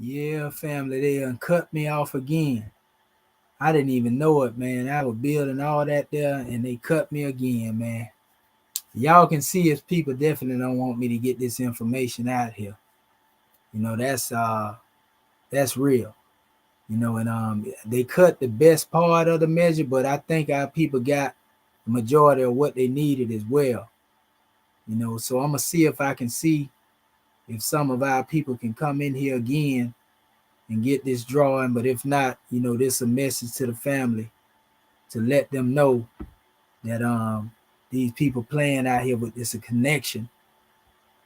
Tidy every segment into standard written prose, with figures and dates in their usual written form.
Yeah, family, they done cut me off again. I didn't even know it, man. I was building all that there, and they cut me again, man. Y'all can see as people definitely don't want me to get this information out here. You know, that's real. And they cut the best part of the measure, but I think our people got the majority of what they needed as well. So I'm gonna see if I can see if some of our people can come in here again and get this drawing. But if not, this is a message to the family to let them know that these people playing out here with this a connection,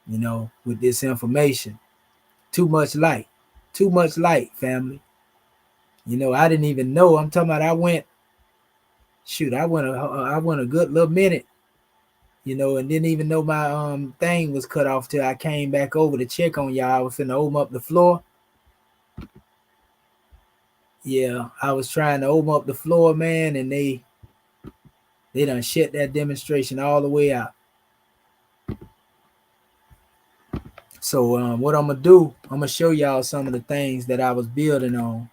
with this information. Too much light. Too much light, family. I didn't even know. I'm talking about I went a good little minute, and didn't even know my thing was cut off till I came back over to check on y'all. I was finna open up the floor. Yeah, I was trying to open up the floor, man, and they done shut that demonstration all the way out. So what I'm gonna do, I'm gonna show y'all some of the things that I was building on,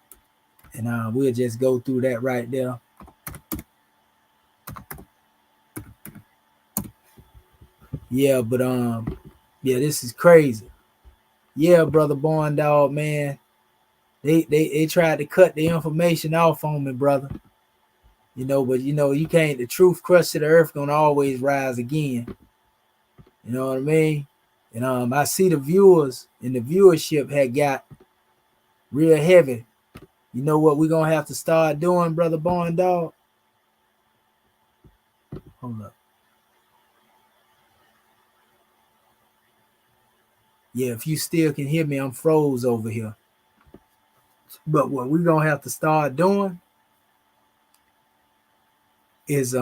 and we'll just go through that right there. Yeah, but yeah, this is crazy. Yeah, brother Born Dog, man, they tried to cut the information off on me, brother. But you can't. The truth crushed to the earth gonna always rise again. You know what I mean? And I see the viewers and the viewership had got real heavy. You know what we're gonna have to start doing, brother Born Dog? Hold up. Yeah, if you still can hear me, I'm froze over here. But what we're gonna have to start doing is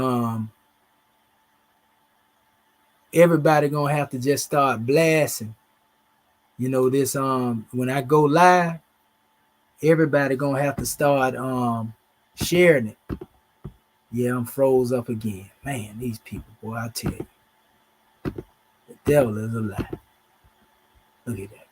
everybody gonna have to just start blasting. This when I go live, everybody gonna have to start sharing it. Yeah, I'm froze up again. Man, these people, boy, I tell you, the devil is a lie. Look at that.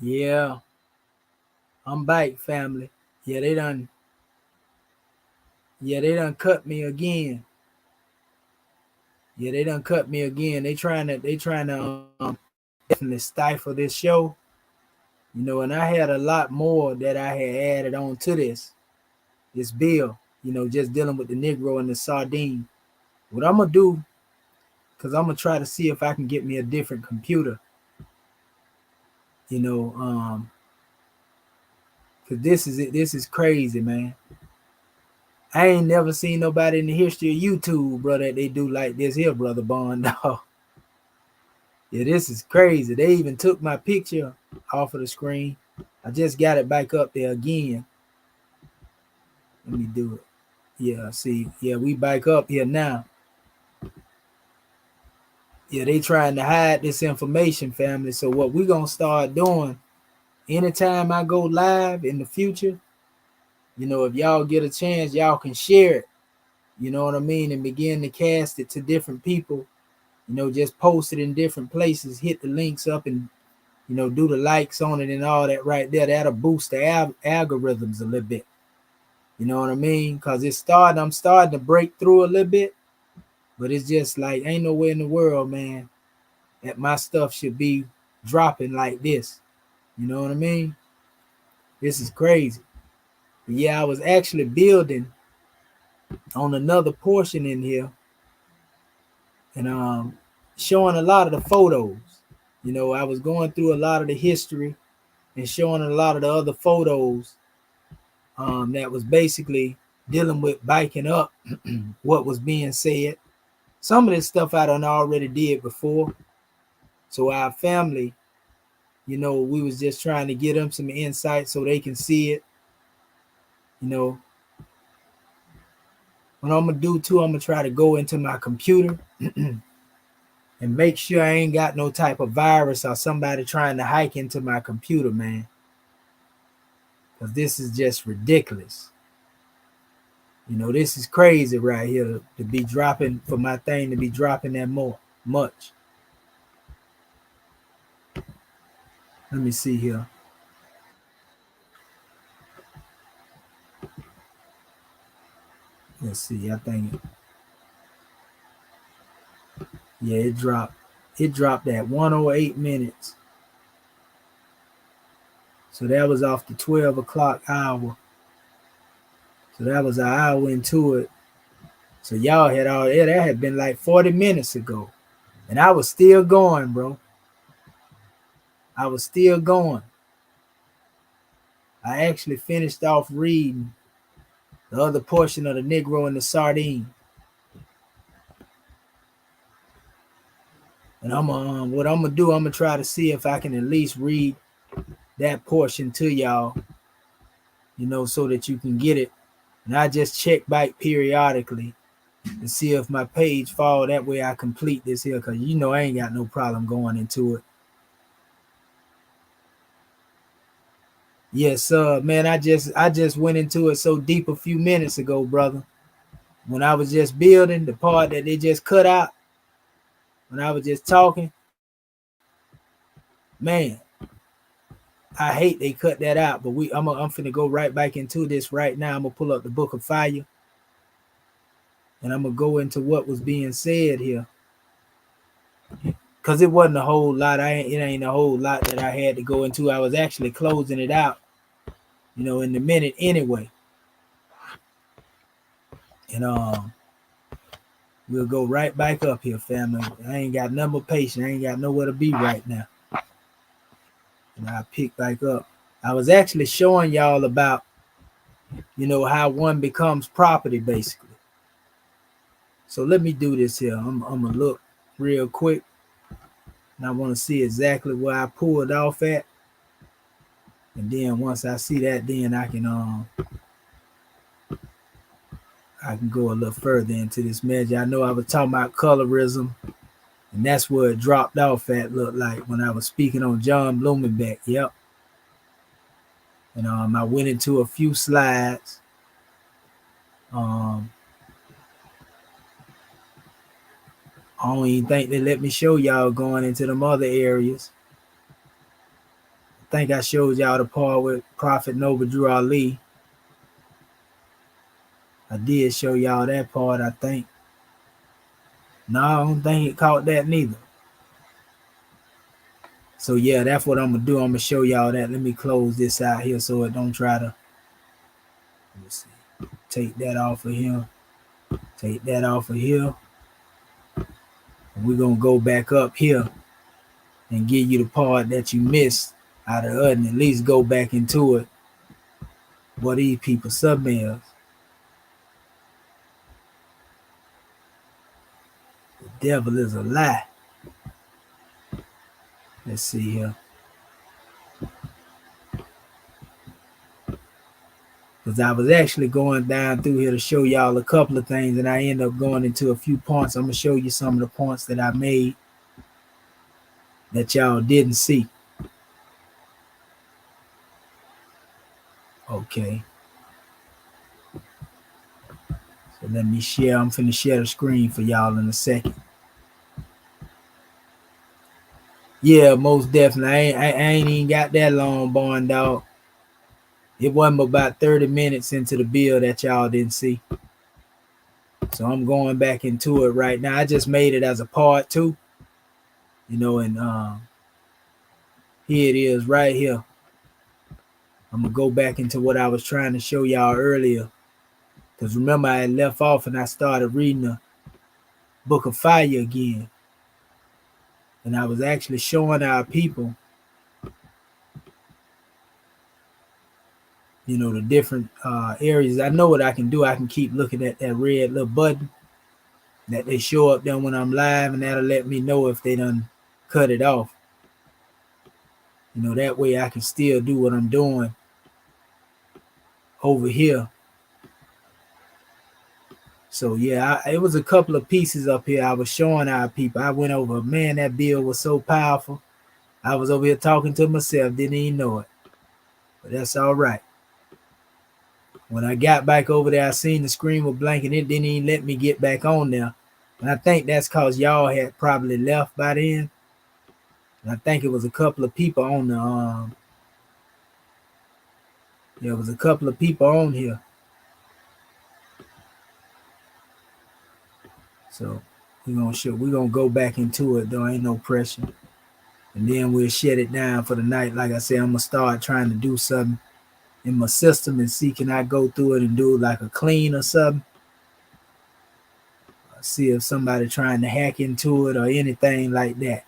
Yeah, I'm back, family. Yeah, they done. Yeah, they done cut me again. Yeah, they done cut me again. They trying to definitely stifle this show. And I had a lot more that I had added on to this bill. Just dealing with the Negro and the sardine. What I'm gonna do, cause I'm gonna try to see if I can get me a different computer. You know, um, cause this is it. This is crazy, man. I ain't never seen nobody in the history of YouTube, bro, that they do like this here, brother Bond. Dog. Yeah, this is crazy. They even took my picture off of the screen. I just got it back up there again. Let me do it. Yeah, see, yeah, we back up here now. Yeah, they trying to hide this information, family. So what we gonna start doing, anytime I go live in the future, if y'all get a chance, y'all can share it. You know what I mean? And begin to cast it to different people. Just post it in different places, hit the links up and, do the likes on it and all that right there. That'll boost the algorithms a little bit. You know what I mean? Because I'm starting to break through a little bit, but it's just like, ain't nowhere in the world, man, that my stuff should be dropping like this. You know what I mean? This is crazy. But yeah, I was actually building on another portion in here and showing a lot of the photos. I was going through a lot of the history and showing a lot of the other photos that was basically dealing with biking up what was being said. Some of this stuff I done already did before. So our family, we was just trying to get them some insight so they can see it. What I'm gonna do too, I'm gonna try to go into my computer and make sure I ain't got no type of virus or somebody trying to hack into my computer, man. Because this is just ridiculous. This is crazy right here to be dropping, for my thing to be dropping that much. Let me see here. Let's see. I think, yeah, it dropped. It dropped at 108 minutes. So that was off the 12 o'clock hour. So that was an hour into it. So y'all had all that. That had been like 40 minutes ago. And I was still going, bro. I was still going. I actually finished off reading the other portion of the Negro and the Sardine. And what I'm gonna do, I'm gonna try to see if I can at least read that portion to y'all, so that you can get it. And I just check back periodically to see if my page fall. That way I complete this here, because I ain't got no problem going into it. Yes, man, I just went into it so deep a few minutes ago, brother. When I was just building the part that they just cut out, when I was just talking, man, I hate they cut that out. But I'm finna go right back into this right now. I'm gonna pull up the Book of Fire, and I'm gonna go into what was being said here, cause it wasn't a whole lot. It ain't a whole lot that I had to go into. I was actually closing it out, in the minute anyway. And we'll go right back up here, family. I ain't got nothing but patience. I ain't got nowhere to be right now. And I pick back up. I was actually showing y'all about, how one becomes property, basically. So let me do this here. I'm gonna look real quick, and I want to see exactly where I pulled off at. And then once I see that, then I can go a little further into this measure. I know I was talking about colorism, and that's where it dropped off at, looked like, when I was speaking on John Blumenbeck. Yep. And I went into a few slides. I don't even think they let me show y'all going into them other areas. I think I showed y'all the part with Prophet Noble Drew Ali. I did show y'all that part, I think. No, I don't think it caught that neither. So yeah, that's what I'm gonna do. I'm gonna show y'all that. Let me close this out here so it don't try to. Let me see. Take that off of here. Take that off of here. And we're gonna go back up here and give you the part that you missed out of it, and at least go back into it. What these people submills. The devil is a lie. Let's see here. because I was actually going down through here to show y'all a couple of things, and I end up going into a few points. I'm gonna show you some of the points that I made that y'all didn't see. Okay. So let me share. I'm finna share the screen for y'all in a second. Yeah, most definitely. I ain't even got that long, born dog. It wasn't about 30 minutes into the bill that y'all didn't see. So I'm going back into it right now. I just made it as a part 2, and here it is right here. I'm gonna go back into what I was trying to show y'all earlier. Because remember, I had left off and I started reading the Book of Fire again. And I was actually showing our people, the different areas. I know what I can do. I can keep looking at that red little button that they show up there when I'm live, and that'll let me know if they done cut it off. That way I can still do what I'm doing over here. So yeah, it was a couple of pieces up here I was showing our people. I went over, man, that bill was so powerful. I was over here talking to myself, didn't even know it. But that's all right. When I got back over there, I seen the screen was blank and it didn't even let me get back on there. And I think that's because y'all had probably left by then. And I think it was a couple of people on the there was a couple of people on here. So we're gonna go back into it though, ain't no pressure. And then we'll shut it down for the night. Like I said, I'm gonna start trying to do something in my system and see can I go through it and do like a clean or something. See if somebody trying to hack into it or anything like that,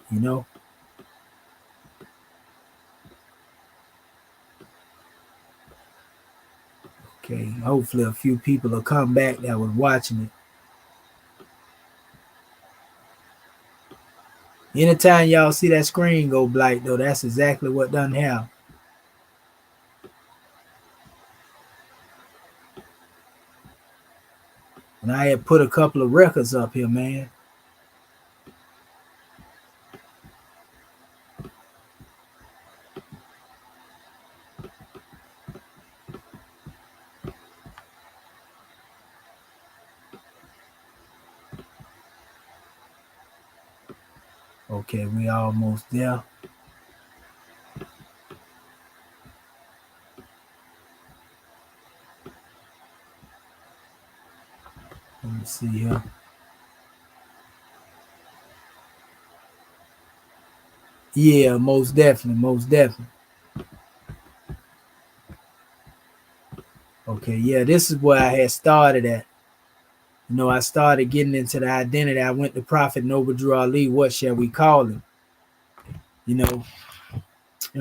Okay, hopefully a few people will come back that was watching it. Anytime y'all see that screen go black though, that's exactly what done happened. And I had put a couple of records up here, man. Okay, we almost there. Let me see here. Yeah, most definitely. Okay, yeah, this is where I had started at. I started getting into the identity. I went to Prophet Noble Drew Ali. What shall we call him? And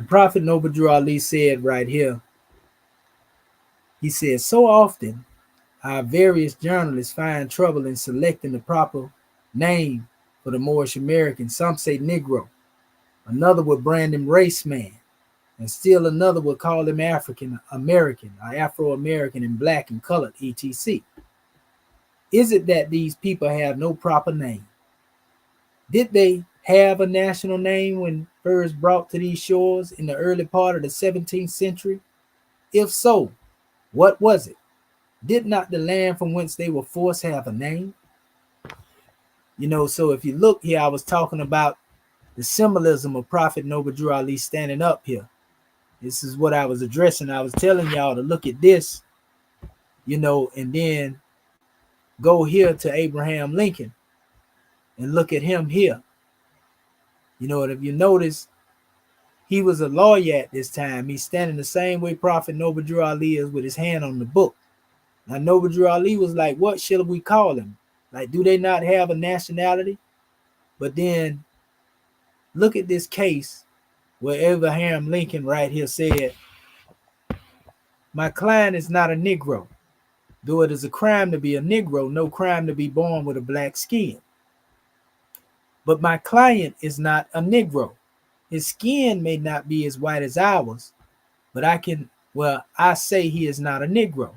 Prophet Noble Drew Ali said right here, he said, so often our various journalists find trouble in selecting the proper name for the Moorish American. Some say Negro, another would brand him race man, and still another would call him African American or Afro American and black and colored, etc. Is it that these people have no proper name? Did they have a national name when first brought to these shores in the early part of the 17th century? If so, what was it? Did not the land from whence they were forced have a name? So if you look here, I was talking about the symbolism of Prophet Noble Drew Ali standing up here. This is what I was addressing. I was telling y'all to look at this, and then go here to Abraham Lincoln and look at him here. And if you notice, he was a lawyer at this time. He's standing the same way Prophet Noble Drew Ali is with his hand on the book. Now, Noble Drew Ali was like, what shall we call him? Like, do they not have a nationality? But then look at this case where Abraham Lincoln right here said, my client is not a Negro. Though it is a crime to be a Negro, no crime to be born with a black skin. But my client is not a Negro. His skin may not be as white as ours, but I can Well, I say he is not a Negro,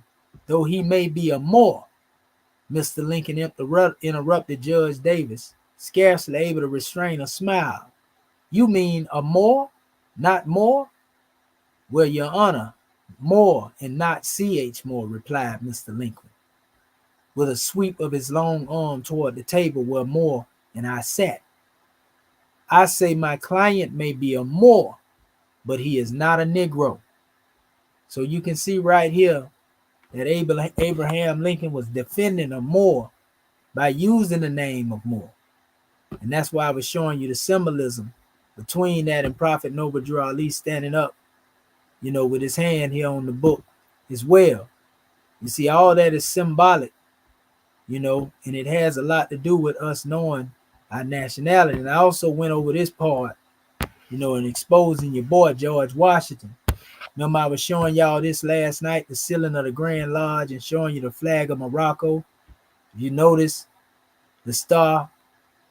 though he may be a Moor. Mr. Lincoln interrupted Judge Davis, scarcely able to restrain a smile. You mean a Moor, not more? Well, Your Honor, Moore and not C.H. Moore, replied Mr. Lincoln, with a sweep of his long arm toward the table where Moore and I sat. I say my client may be a Moor, but he is not a Negro. So you can see right here that Abraham Lincoln was defending a Moor by using the name of Moore. And that's why I was showing you the symbolism between that and Prophet Noble Drew Ali standing up, with his hand here on the book as well. You see, all that is symbolic, and it has a lot to do with us knowing our nationality. And I also went over this part, in exposing your boy, George Washington. Remember, I was showing y'all this last night, the ceiling of the Grand Lodge, and showing you the flag of Morocco. If you notice the star,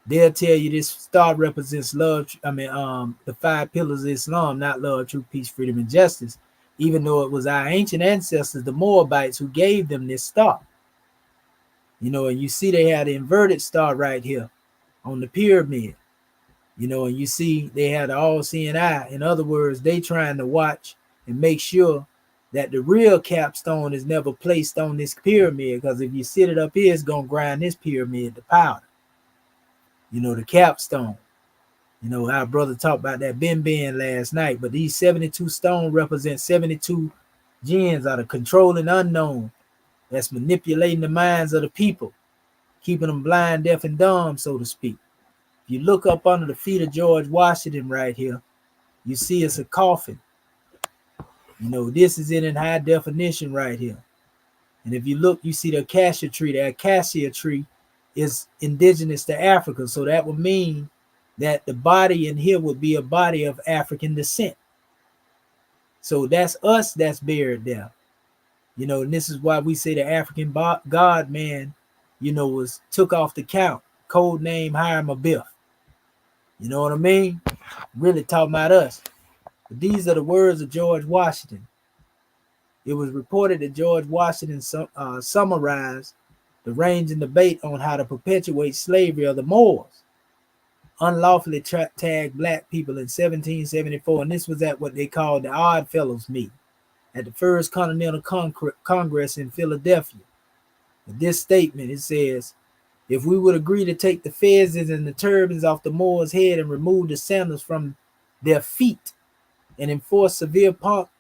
they'll tell you this star represents love. The 5 pillars of Islam, not love, truth, peace, freedom, and justice. Even though it was our ancient ancestors, the Moabites, who gave them this star. And you see they had an inverted star right here on the pyramid. And you see they had the all-seeing eye. In other words, they trying to watch and make sure that the real capstone is never placed on this pyramid, because if you sit it up here, it's going to grind this pyramid to powder. The capstone. Our brother talked about that Ben last night, but these 72 stones represent 72 jinns, are the controlling unknown that's manipulating the minds of the people, keeping them blind, deaf, and dumb, so to speak. If you look up under the feet of George Washington right here, you see it's a coffin. This is in high definition right here. And if you look, you see the acacia tree. The acacia tree is indigenous to Africa. So that would mean that the body in here would be a body of African descent. So that's us that's buried there. And this is why we say the African God man, was took off the count. Code name Hiram Abiff. You know what I mean? Really talking about us. But these are the words of George Washington. It was reported that George Washington summarized the raging debate on how to perpetuate slavery of the Moors, unlawfully tagged black people in 1774, and this was at what they called the Odd Fellows meeting at the First Continental Congress in Philadelphia. With this statement, it says, if we would agree to take the fezzes and the turbans off the Moors' head and remove the sandals from their feet and enforce severe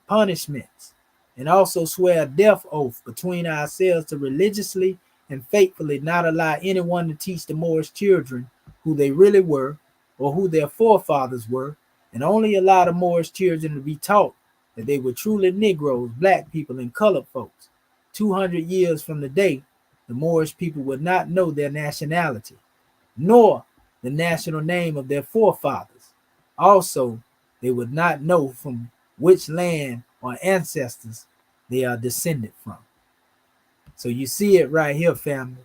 punishments, and also swear a death oath between ourselves to religiously and faithfully not allow anyone to teach the Moorish children who they really were or who their forefathers were, and only allow the Moorish children to be taught that they were truly Negroes, black people, and colored folks. 200 years from the day, the Moorish people would not know their nationality, nor the national name of their forefathers. Also, they would not know from which land or ancestors they are descended from. So you see it right here, family.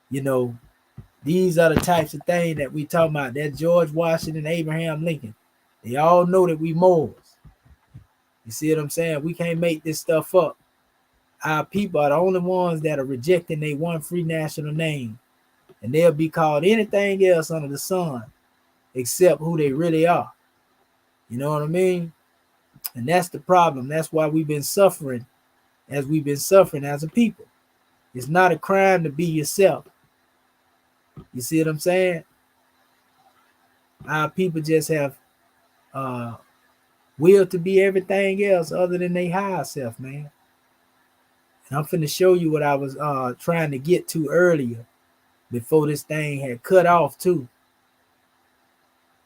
These are the types of things that we talk about. That George Washington, Abraham Lincoln. They all know that we Moors. You see what I'm saying? We can't make this stuff up. Our people are the only ones that are rejecting their one free national name. And they'll be called anything else under the sun except who they really are. You know what I mean? And that's the problem. That's why we've been suffering as we've been suffering as a people. It's not a crime to be yourself. You see what I'm saying? Our people just have will to be everything else other than their higher self, man. And I'm finna show you what I was trying to get to earlier before this thing had cut off too.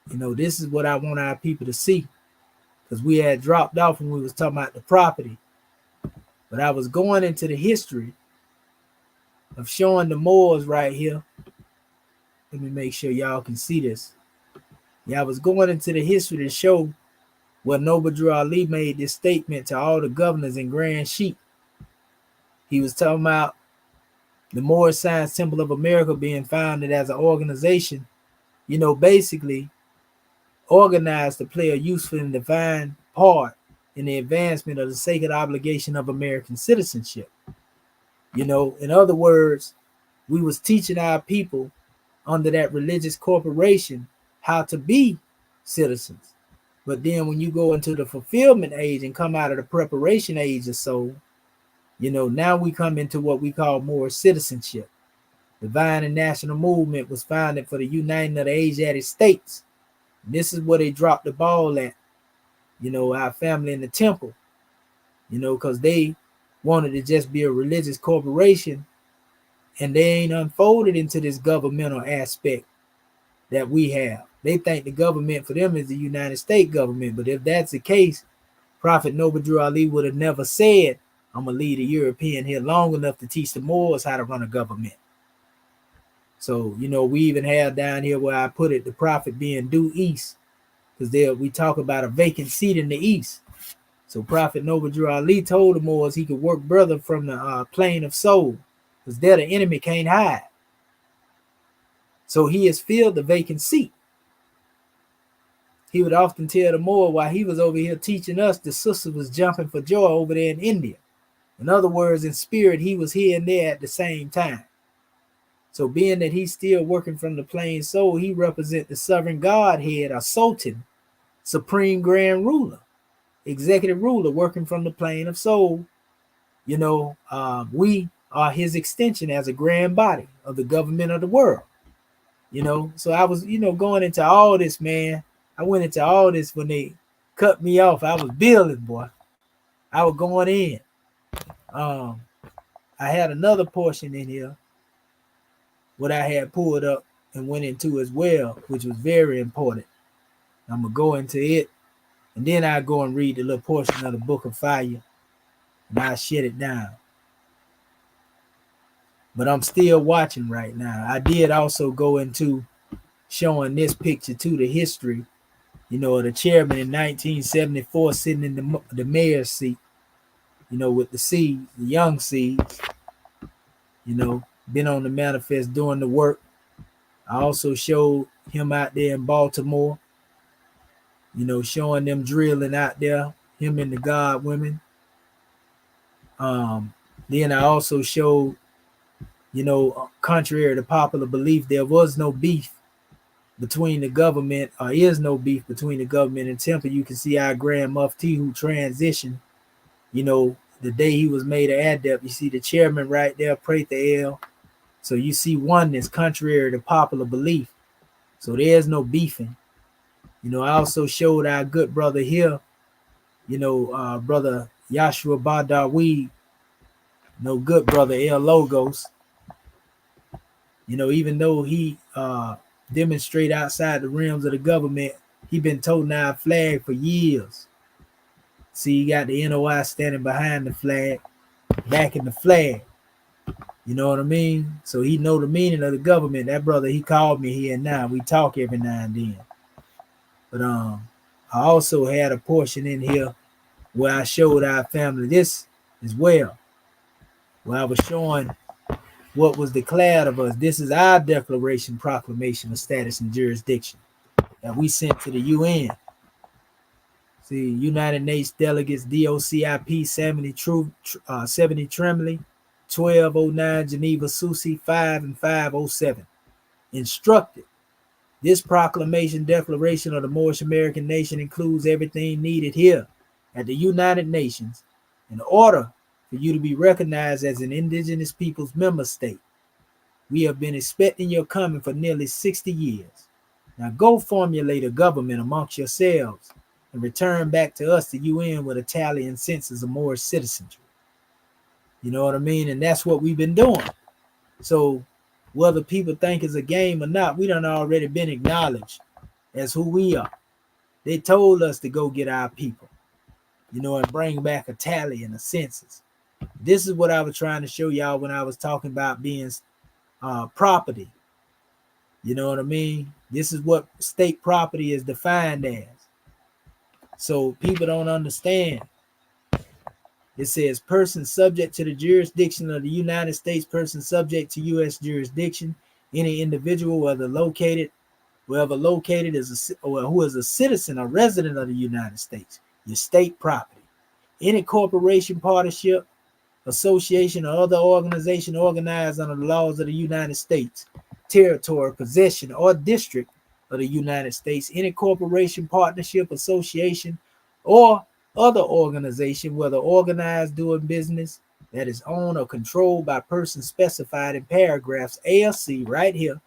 This is what I want our people to see, because we had dropped off when we was talking about the property. But I was going into the history of showing the Moors right here. Let me make sure y'all can see this. Yeah, I was going into the history to show where Noble Drew Ali made this statement to all the governors and Grand Sheik. He was talking about the Moorish Science Temple of America being founded as an organization, basically organized to play a useful and divine part in the advancement of the sacred obligation of American citizenship. In other words, we was teaching our people under that religious corporation how to be citizens. But then when you go into the fulfillment age and come out of the preparation age or so, now we come into what we call more citizenship. Divine and National Movement was founded for the uniting of the Asiatic states. And this is where they dropped the ball at, our family in the temple, because they wanted to just be a religious corporation, and they ain't unfolded into this governmental aspect that we have. They think the government for them is the United States government. But if that's the case, Prophet Noble Drew Ali would have never said, I'm going to leave a European here long enough to teach the Moors how to run a government. So, we even have down here where I put it, the prophet being due east, because there we talk about a vacant seat in the east. So Prophet Noble Drew Ali told the Moors he could work brother from the plain of soul, because there the enemy can't hide. So he has filled the vacant seat. He would often tell the Moor while he was over here teaching us, the sister was jumping for joy over there in India. In other words, in spirit, he was here and there at the same time. So being that he's still working from the plain soul, he represents the sovereign Godhead, or Sultan, supreme grand ruler, executive ruler, working from the plane of soul. We are his extension as a grand body of the government of the world. So I was, going into all this, man. I went into all this when they cut me off. I was building, boy. I was going in. I had another portion in here, what I had pulled up and went into as well, which was very important. I'm going to go into it, and then I go and read the little portion of the Book of Fire, and I shut it down. But I'm still watching right now. I did also go into showing this picture too, the history, the chairman in 1974 sitting in the mayor's seat, with the seeds, the young seeds, been on the manifest doing the work. I also showed him out there in Baltimore, showing them drilling out there, him and the God women. Then I also showed, contrary to popular belief, there was no beef between the government, or is no beef between the government and Temple. You can see our Grand Mufti who transitioned, the day he was made an adept. You see the chairman right there, Pray the L. So you see oneness contrary to popular belief. So there's no beefing. I also showed our good brother here, brother Yashua Badawi, good brother El Logos. Even though he demonstrate outside the realms of the government, he been toting our flag for years. See, you got the NOI standing behind the flag, backing the flag. You know what I mean? So he know the meaning of the government. That brother, he called me here and now. We talk every now and then. But I also had a portion in here where I showed our family this as well, where I was showing what was declared of us. This is our declaration, proclamation of status and jurisdiction that we sent to the UN. See, United Nations delegates, DOCIP 70 Tremblay, 1209 Geneva Susi 5 and 507. Instructed. This proclamation declaration of the Moorish American nation includes everything needed here at the United Nations in order for you to be recognized as an indigenous peoples member state. We have been expecting your coming for nearly 60 years. Now go formulate a government amongst yourselves and return back to us, the UN, with a tally and census of Moorish citizenry. You know what I mean? And that's what we've been doing. So whether people think it's a game or not, we done already been acknowledged as who we are. They told us to go get our people, and bring back a tally and a census. This is what I was trying to show y'all when I was talking about being property. You know what I mean? This is what state property is defined as. So people don't understand. It says person subject to the jurisdiction of the United States, person subject to U.S. jurisdiction, any individual, wherever located is or who is a citizen or resident of the United States, your state property. Any corporation, partnership, association, or other organization organized under the laws of the United States, territory, possession, or district of the United States, any corporation, partnership, association, or other organization, whether organized doing business that is owned or controlled by persons specified in paragraphs A or C right here,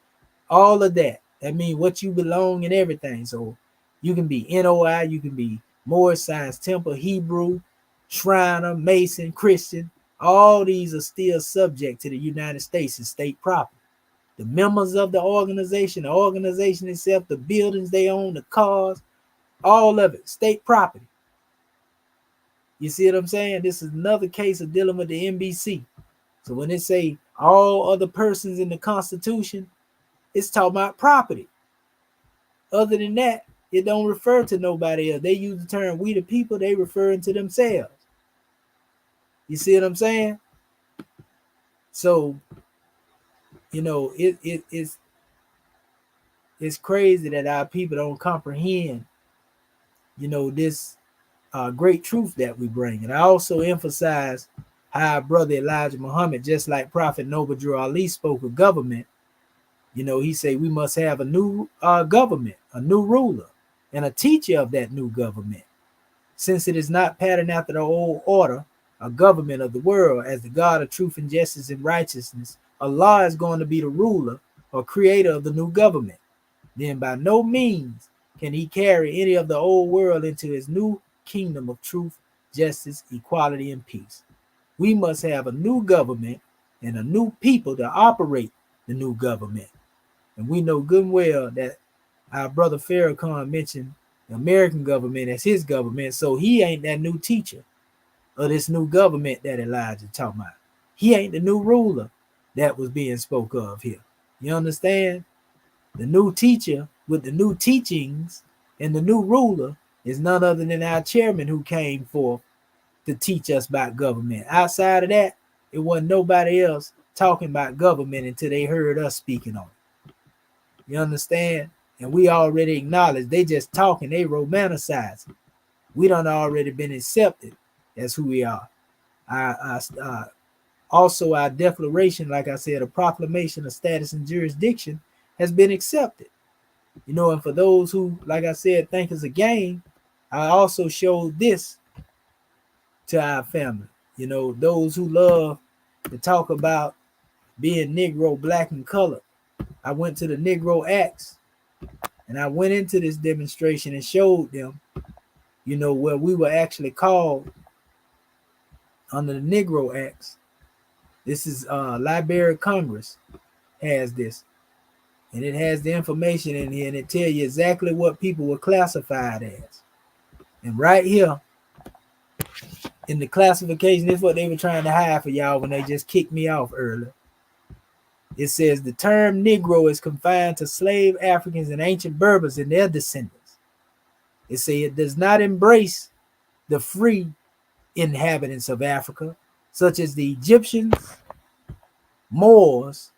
all of that. That means what you belong and everything. So you can be NOI, you can be Moorish, Science Temple, Hebrew, Shriner, Mason, Christian. All these are still subject to the United States and state property. The members of the organization itself, the buildings they own, the cars, all of it, state property. You see what I'm saying? This is another case of dealing with the NBC. So when they say all other persons in the Constitution, it's talking about property. Other than that, it don't refer to nobody else. They use the term we the people, they referring to themselves. You see what I'm saying? So, you know, it's crazy that our people don't comprehend, you know, this great truth that we bring. And I also emphasize how our brother Elijah Muhammad, just like Prophet Noble Drew Ali spoke of government, you know, he said we must have a new government, a new ruler, and a teacher of that new government. Since it is not patterned after the old order, a government of the world, as the God of truth and justice and righteousness, Allah is going to be the ruler or creator of the new government. Then by no means can he carry any of the old world into his new kingdom of truth, justice, equality, and peace. We must have a new government and a new people to operate the new government. And we know good and well that our brother Farrakhan mentioned the American government as his government, so he ain't that new teacher of this new government that Elijah talking about. He ain't the new ruler that was being spoke of here. You understand? The new teacher with the new teachings and the new ruler is none other than our chairman who came forth to teach us about government. Outside of that, it wasn't nobody else talking about government until they heard us speaking on it. You understand? And we already acknowledge they just talking, they romanticize it. We done already been accepted as who we are. Also, our declaration, like I said, a proclamation of status and jurisdiction has been accepted. You know, and for those who, like I said, think it's a game, I also showed this to our family. You know, those who love to talk about being Negro, black, and colored. I went to the Negro Acts and I went into this demonstration and showed them, you know, where we were actually called under the Negro Acts. This is Library of Congress has this. And it has the information in here and it tells you exactly what people were classified as. And right here in the classification, this is what they were trying to hide for y'all when they just kicked me off earlier. It says the term Negro is confined to slave Africans and ancient Berbers and their descendants. It says it does not embrace the free inhabitants of Africa, such as the Egyptians, Moors,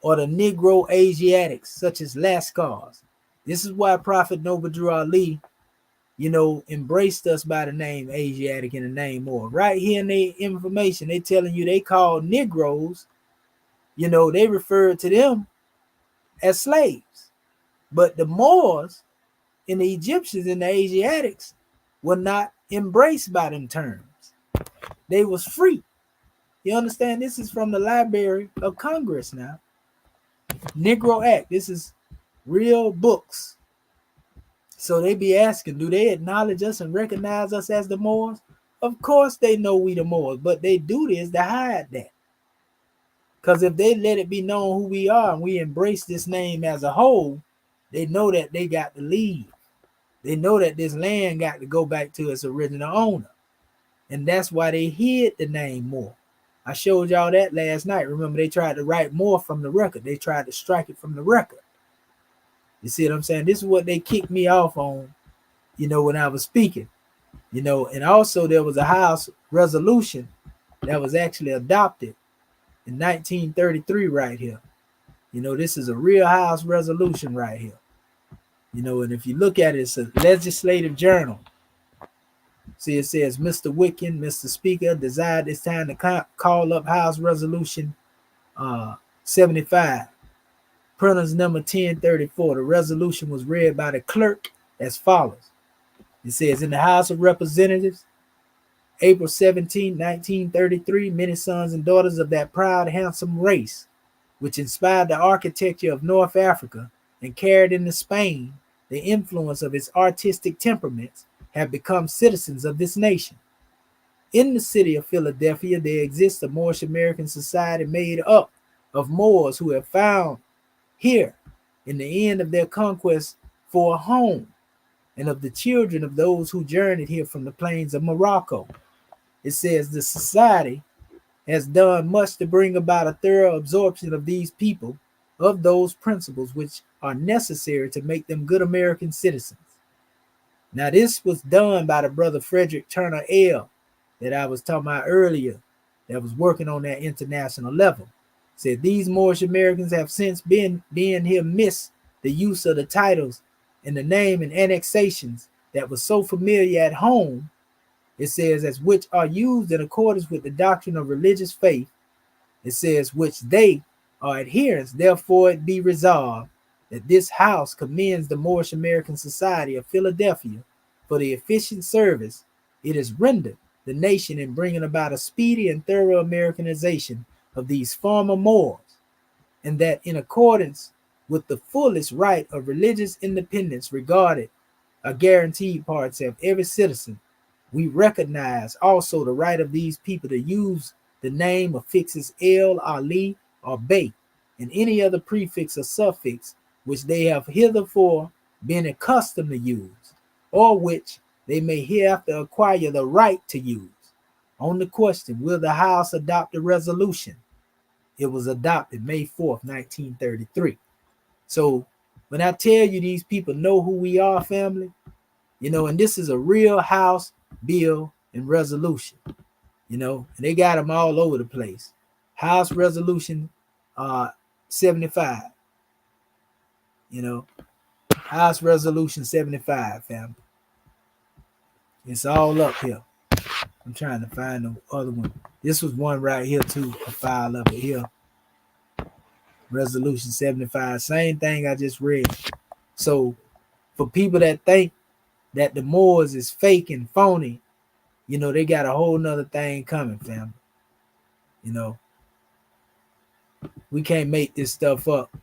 or the Negro Asiatics, such as Lascars. This is why Prophet Noble Drew Ali, you know, embraced us by the name Asiatic and the name Moor. Right here in the information, they telling you they call Negroes, you know, they referred to them as slaves. But the Moors and the Egyptians and the Asiatics were not embraced by them terms. They was free. You understand? This is from the Library of Congress now. Negro Act. This is real books. So they be asking, do they acknowledge us and recognize us as the Moors? Of course they know we the Moors, but they do this to hide that. Because if they let it be known who we are and we embrace this name as a whole, they know that they got to leave. They know that this land got to go back to its original owner. And that's why they hid the name Moor. I showed y'all that last night. Remember, they tried to write Moor from the record. They tried to strike it from the record. You see what I'm saying? This is what they kicked me off on, you know, when I was speaking. You know, and also there was a House resolution that was actually adopted in 1933 right here. You know, this is a real House resolution right here. You know, and if you look at it, it's a legislative journal. See, it says, Mr. Wicken, Mr. Speaker, desired this time to call up House Resolution 75, printers number 1034. The resolution was read by the clerk as follows. It says, in the House of Representatives, April 17, 1933, many sons and daughters of that proud, handsome race, which inspired the architecture of North Africa and carried into Spain the influence of its artistic temperaments, have become citizens of this nation. In the city of Philadelphia, there exists a Moorish American society made up of Moors who have found here, in the end of their conquest, for a home, and of the children of those who journeyed here from the plains of Morocco. It says the society has done much to bring about a thorough absorption of these people of those principles which are necessary to make them good American citizens. Now, this was done by the brother Frederick Turner L. that I was talking about earlier, that was working on that international level. Said these Moorish Americans have since been here missed the use of the titles and the name and annexations that was so familiar at home. It says, as which are used in accordance with the doctrine of religious faith. It says, which they are adherents. Therefore, it be resolved that this house commends the Moorish American Society of Philadelphia for the efficient service it has rendered the nation in bringing about a speedy and thorough Americanization of these former Moors, and that in accordance with the fullest right of religious independence regarded a guaranteed parts of every citizen, we recognize also the right of these people to use the name affixes El, Ali, or Bey, and any other prefix or suffix which they have hitherto been accustomed to use, or which they may hereafter acquire the right to use. On the question, will the House adopt a resolution? It was adopted May 4th, 1933. So when I tell you these people know who we are, family, and this is a real House bill and resolution, and they got them all over the place. House Resolution 75, House Resolution 75, family. It's all up here. I'm trying to find the other one. This was one right here too, a file of it here. Resolution 75, same thing I just read. So for people that think that the Moors is fake and phony, they got a whole nother thing coming, family. We can't make this stuff up.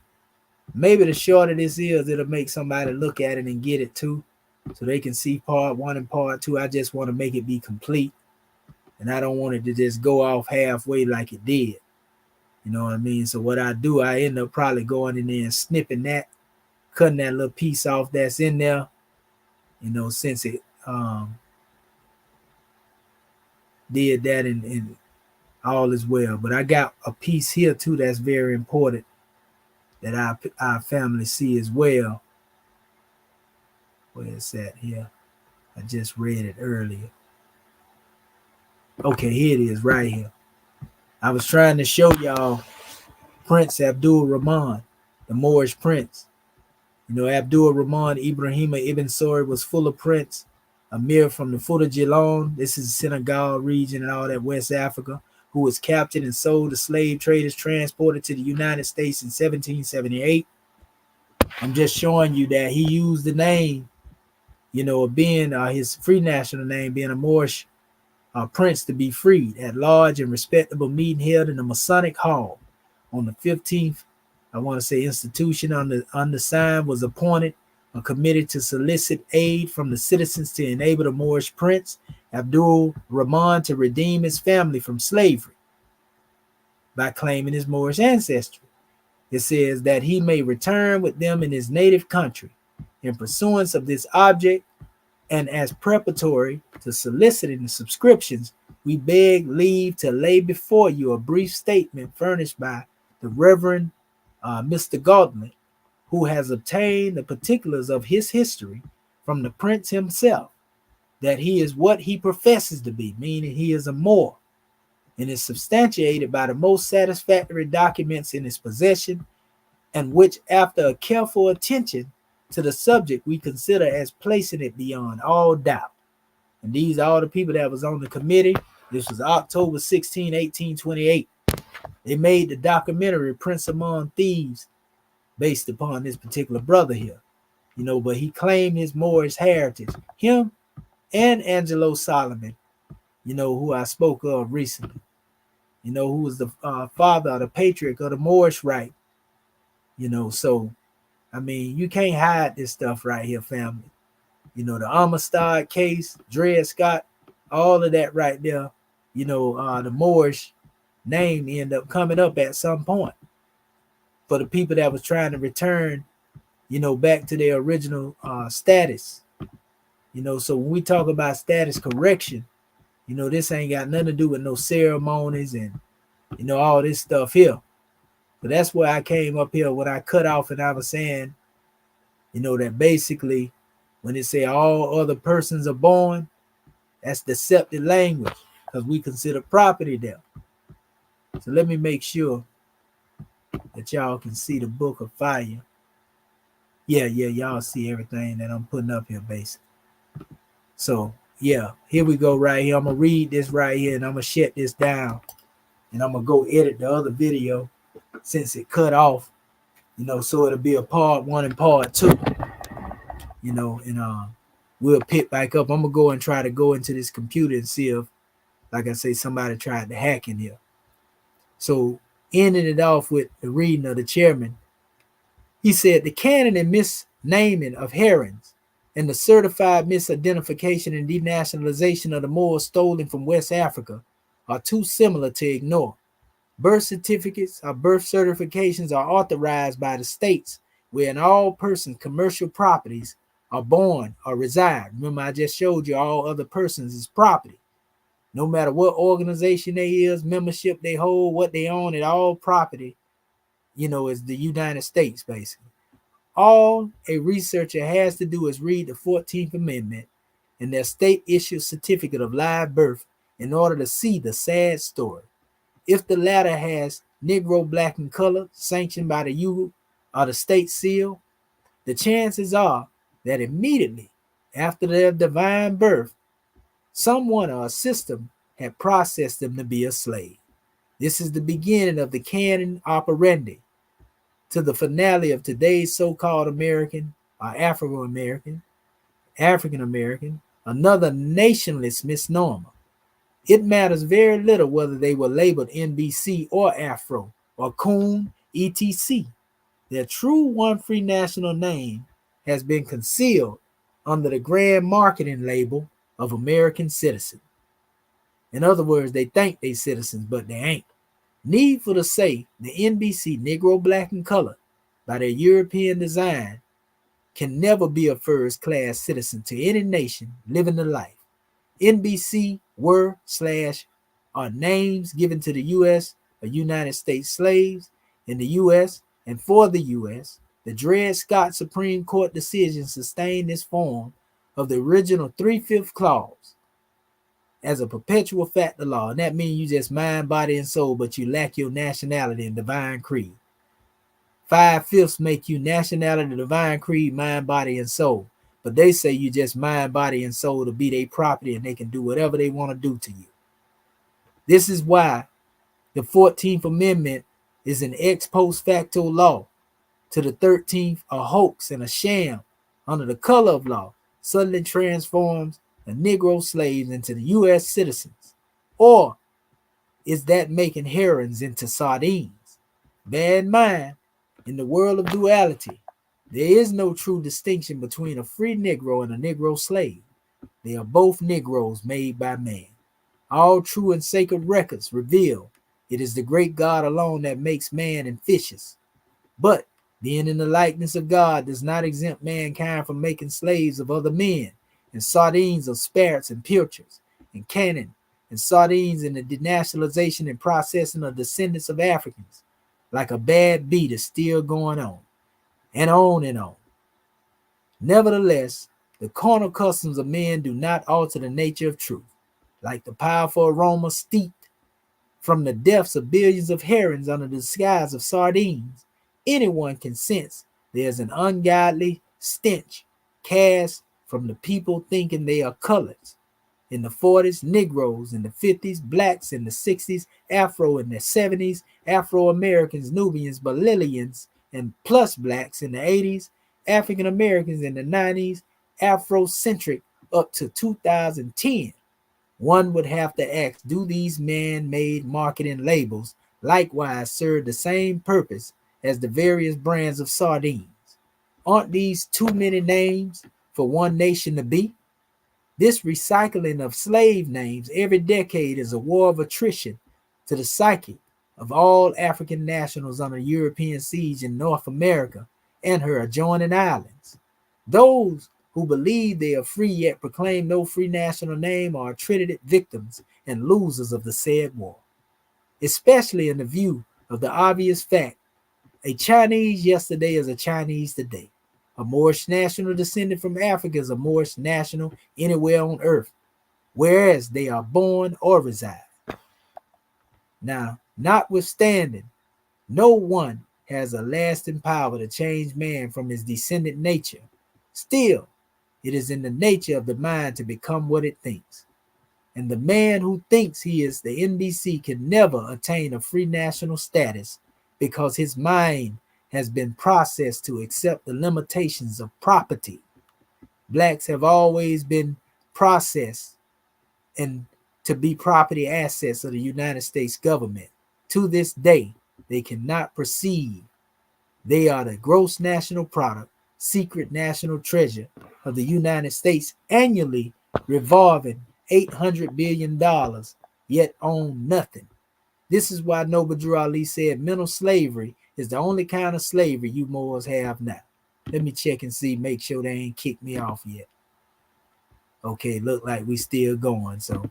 Maybe the shorter this is, it'll make somebody look at it and get it too, so they can see part one and part two. I just want to make it be complete, and I don't want it to just go off halfway like it did. You know what I mean? So what I do, I end up probably going in there and snipping that, cutting that little piece off that's in there, since it did that and all is well. But I got a piece here too that's very important that our family see as well. Where is that here? I just read it earlier. Okay, here it is right here. I was trying to show y'all Prince Abdul Rahman, the Moorish prince. Abdul Rahman Ibrahima Ibn Sori was full of prince, Amir from the foot of Geelong. This is Senegal region and all that West Africa, who was captured and sold to slave traders, transported to the United States in 1778. I'm just showing you that he used the name, of being his free national name, being a Moorish prince, to be freed at large and respectable meeting held in the Masonic Hall on the 15th. I want to say institution undersigned was appointed a committee to solicit aid from the citizens to enable the Moorish prince Abdul Rahman to redeem his family from slavery by claiming his Moorish ancestry. It says that he may return with them in his native country. In pursuance of this object, and as preparatory to soliciting the subscriptions, we beg leave to lay before you a brief statement furnished by the Reverend Mr. Gaudlet, who has obtained the particulars of his history from the prince himself, that he is what he professes to be, meaning he is a Moor, and is substantiated by the most satisfactory documents in his possession, and which, after a careful attention to the subject, we consider as placing it beyond all doubt. And these are all the people that was on the committee. This was October 16, 1828. They made the documentary Prince Among Thieves based upon this particular brother here. But he claimed his Moorish heritage. Him and Angelo Solomon, who I spoke of recently, who was the father of the patriarch of the Moorish right. So, I mean, you can't hide this stuff right here, family. The Amistad case, Dred Scott, all of that right there, the Moorish name ended up coming up at some point for the people that was trying to return, back to their original status. So when we talk about status correction, this ain't got nothing to do with no ceremonies and, all this stuff here. But that's where I came up here when I cut off and I was saying, that basically when they say all other persons are born, that's deceptive language because we consider property there. So let me make sure that y'all can see the book of fire. Yeah, y'all see everything that I'm putting up here, basically. So, yeah, here we go right here. I'm going to read this right here, and I'm going to shut this down. And I'm going to go edit the other video since it cut off, so it'll be a part 1 and part 2, and we'll pick back up. I'm going to go and try to go into this computer and see if, like I say, somebody tried to hack in here. So, ending it off with the reading of the chairman, he said, the canon and misnaming of herons and the certified misidentification and denationalization of the Moors stolen from West Africa are too similar to ignore. Birth certificates or birth certifications are authorized by the states wherein all persons' commercial properties are born or reside. Remember, I just showed you all other persons is property. No matter what organization they is, membership they hold, what they own, it all property, is the United States, basically. All a researcher has to do is read the 14th Amendment and their state-issued certificate of live birth in order to see the sad story. If the latter has Negro Black and Colored sanctioned by the U or the state seal, the chances are that immediately after their divine birth, someone or a system had processed them to be a slave. This is the beginning of the canon operandi to the finale of today's so-called American or African-American, another nationless misnomer. It matters very little whether they were labeled NBC or Afro or Coon, etc. Their true one free national name has been concealed under the grand marketing label of American citizen. In other words, they think they citizens, but they ain't. Needful to say, the NBC, Negro, Black, and Colored, by their European design, can never be a first-class citizen to any nation living the life. NBC are names given to the U.S. or United States slaves in the U.S. and for the U.S. The Dred Scott Supreme Court decision sustained this form of the original 3/5 clause as a perpetual factor law, and that means you just mind, body, and soul, but you lack your nationality and divine creed. 5/5 make you nationality, divine creed, mind, body, and soul. But they say you just mind, body, and soul to be their property and they can do whatever they want to do to you. This is why the 14th Amendment is an ex post facto law to the 13th, a hoax and a sham under the color of law, suddenly transforms the Negro slaves into the U.S. citizens. Or is that making herons into sardines? Bear in mind, in the world of duality, there is no true distinction between a free Negro and a Negro slave. They are both Negroes made by man. All true and sacred records reveal it is the great God alone that makes man and fishes. But being in the likeness of God does not exempt mankind from making slaves of other men, and sardines of sparrows and pilchards, and cannon, and sardines in the denationalization and processing of descendants of Africans, like a bad beat is still going on, and on and on. Nevertheless, the carnal customs of men do not alter the nature of truth. Like the powerful aroma steeped from the depths of billions of herons under the disguise of sardines, anyone can sense there's an ungodly stench cast from the people thinking they are colored. in the 40s, Negroes in the 50s, blacks in the 60s, Afro in the 70s, Afro-Americans, Nubians, Bolivians, and plus blacks in the 80s, African Americans in the 90s, Afrocentric up to 2010. One would have to ask, do these man-made marketing labels likewise serve the same purpose as the various brands of sardines? Aren't these too many names for one nation to be? This recycling of slave names every decade is a war of attrition to the psyche of all African nationals under European siege in North America and her adjoining islands. Those who believe they are free yet proclaim no free national name are attributed victims and losers of the said war, especially in the view of the obvious fact a Chinese yesterday is a Chinese today. A Moorish national descended from Africa is a Moorish national anywhere on earth, whereas they are born or reside. Now, notwithstanding, no one has a lasting power to change man from his descendant nature. Still, it is in the nature of the mind to become what it thinks. And the man who thinks he is the NBC can never attain a free national status because his mind has been processed to accept the limitations of property. Blacks have always been processed and to be property assets of the United States government. To this day, they cannot perceive they are the gross national product, secret national treasure of the United States, annually revolving $800 billion, yet own nothing. This is why Noble Drew Ali said mental slavery is the only kind of slavery you Moors have now. Let me check and see, make sure they ain't kicked me off yet. Okay, look like we still going. So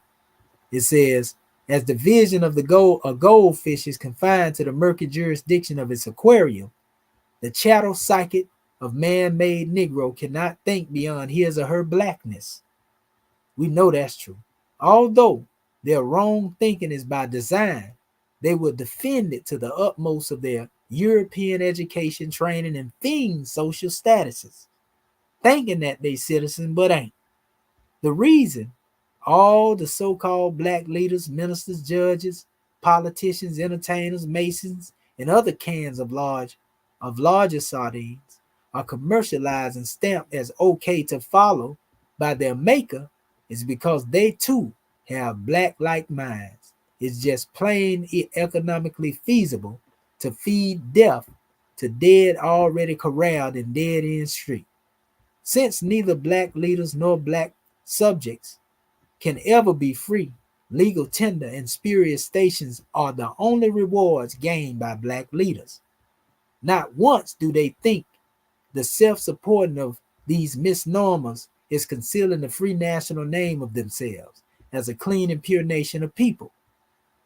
it says, as the vision of a goldfish is confined to the murky jurisdiction of its aquarium, the chattel psychic of man-made Negro cannot think beyond his or her blackness. We know that's true. Although their wrong thinking is by design, they will defend it to the utmost of their European education, training, and fiend social statuses, thinking that they citizen but ain't. The reason all the so-called black leaders, ministers, judges, politicians, entertainers, masons, and other cans of larger sardines are commercialized and stamped as okay to follow by their maker is because they too have black-like minds. It's just plain economically feasible to feed death to dead already corralled in dead-end street. Since neither black leaders nor black subjects can ever be free, legal tender and spurious stations are the only rewards gained by black leaders. Not once do they think the self-supporting of these misnomers is concealing the free national name of themselves as a clean and pure nation of people.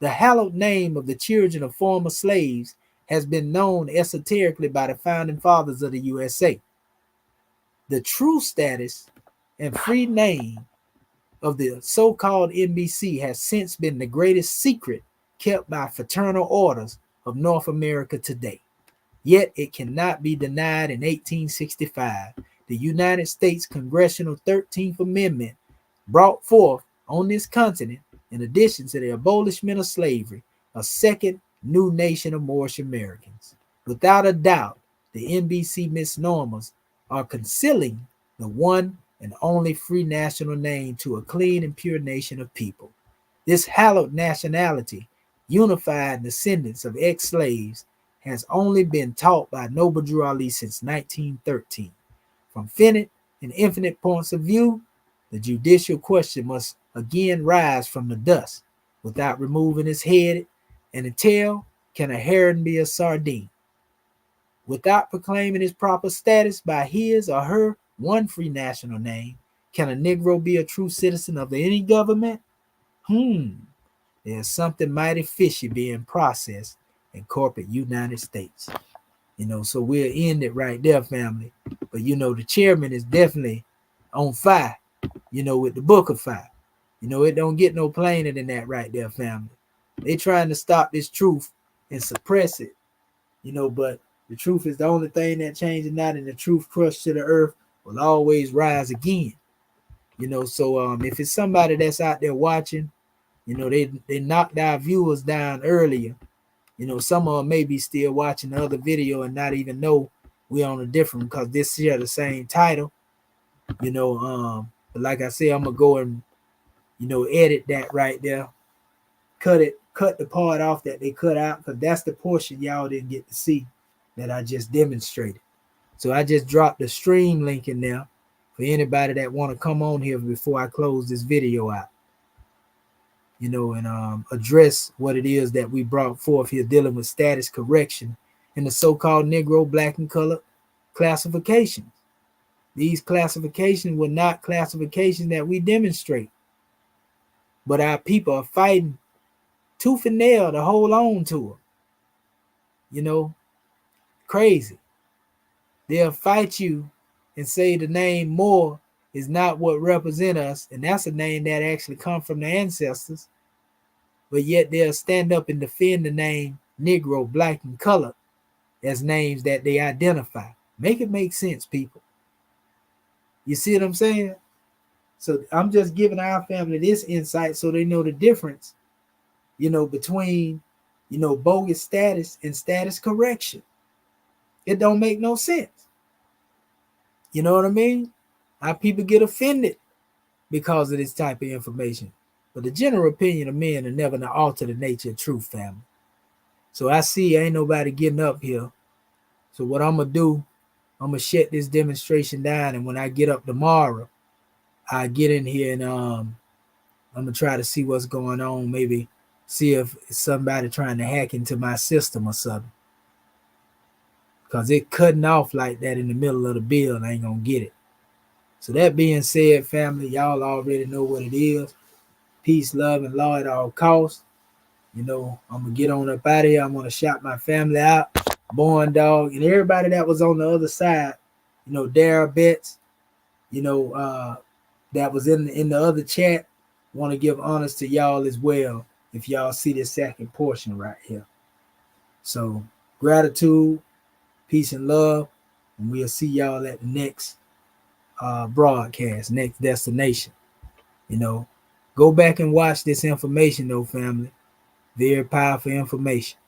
The hallowed name of the children of former slaves has been known esoterically by the founding fathers of the USA. The true status and free name of the so-called NBC has since been the greatest secret kept by fraternal orders of North America today. Yet it cannot be denied in 1865, the United States Congressional 13th Amendment brought forth on this continent, in addition to the abolishment of slavery, a second new nation of Moorish Americans. Without a doubt, the NBC misnomers are concealing the one and only free national name to a clean and pure nation of people. This hallowed nationality, unified descendants of ex-slaves, has only been taught by Noble Drew Ali since 1913. From finite and infinite points of view, the judicial question must again rise from the dust. Without removing its head and a tail, can a heron be a sardine? Without proclaiming his proper status by his or her one free national name, can a Negro be a true citizen of any government? There's something mighty fishy being processed in corporate United States. So we'll end it right there, family. But the chairman is definitely on fire, with the book of fire. It don't get no plainer than that right there, family. They trying to stop this truth and suppress it, but the truth is the only thing that changes not, and the truth crushed to the earth will always rise again. So if it's somebody that's out there watching, they knocked our viewers down earlier. Some of them may be still watching the other video and not even know we're on a different, because this share the same title. But like I said, I'm gonna go and edit that right there, cut the part off that they cut out, because that's the portion y'all didn't get to see that I just demonstrated. So I just dropped the stream link in there for anybody that want to come on here before I close this video out, and address what it is that we brought forth here, dealing with status correction in the so-called Negro Black and Colored Classifications. These classifications were not classifications that we demonstrate, but our people are fighting tooth and nail to hold on to them. Crazy. They'll fight you and say the name Moore is not what represent us, and that's a name that actually come from the ancestors, but yet they'll stand up and defend the name Negro, Black, and Colored as names that they identify. Make it make sense, people. You see what I'm saying? So I'm just giving our family this insight so they know the difference, between, bogus status and status correction. It don't make no sense. You know what I mean? Our people get offended because of this type of information. But the general opinion of men are never to alter the nature of truth, family. So I see ain't nobody getting up here. So what I'm going to do, I'm going to shut this demonstration down. And when I get up tomorrow, I get in here and I'm going to try to see what's going on. Maybe see if it's somebody trying to hack into my system or something. Because it cutting off like that in the middle of the build, I ain't going to get it. So that being said, family, y'all already know what it is. Peace, love, and law at all costs. I'm going to get on up out of here. I'm going to shout my family out, Born Dog, and everybody that was on the other side. Dara Betts, that was in the other chat. Want to give honors to y'all as well if y'all see this second portion right here. So gratitude, peace, and love, and we'll see y'all at the next broadcast, next destination. Go back and watch this information though, family. Very powerful information.